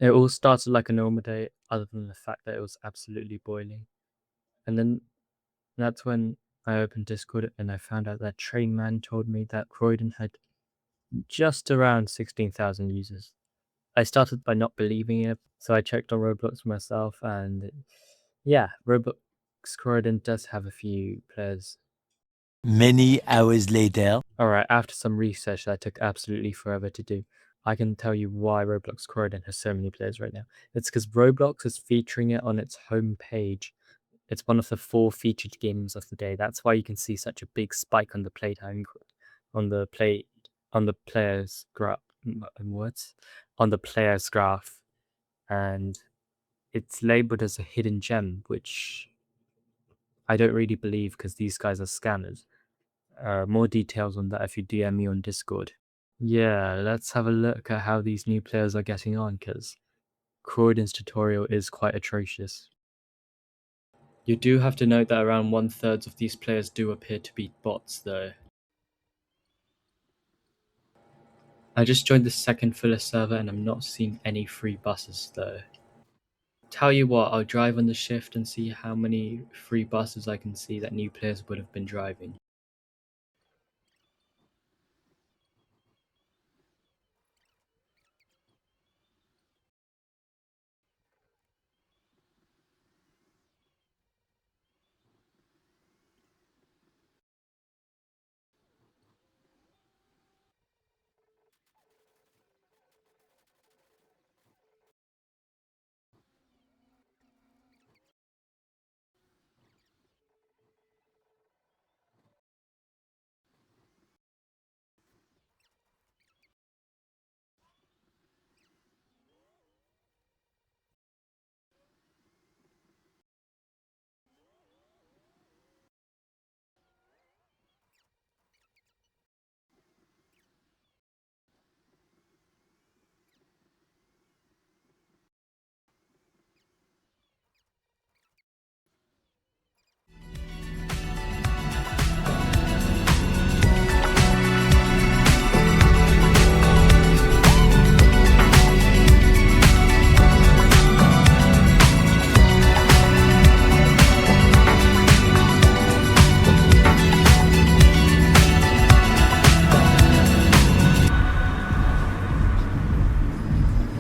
It all started like a normal day, other than the fact that it was absolutely boiling. And then that's when I opened Discord and I found out that Train Man told me that Croydon had just around 16,000 users. I started by not believing it, so I checked on Roblox myself, and yeah, Roblox Croydon does have a few players. Many hours later. Alright, after some research that took absolutely forever to do, I can tell you why Roblox Croydon has so many players right now. It's because Roblox is featuring it on its home page. It's one of the 4 featured games of the day. That's why you can see such a big spike on the playtime, on the player's graph. What? On the player's graph, and it's labeled as a hidden gem, which I don't really believe because these guys are scammers. More details on that if you DM me on Discord. Yeah, let's have a look at how these new players are getting on, because Croydon's tutorial is quite atrocious. You do have to note that around 1/3 of these players do appear to be bots, though. I just joined the second filler server and I'm not seeing any free buses, though. Tell you what, I'll drive on the shift and see how many free buses I can see that new players would have been driving.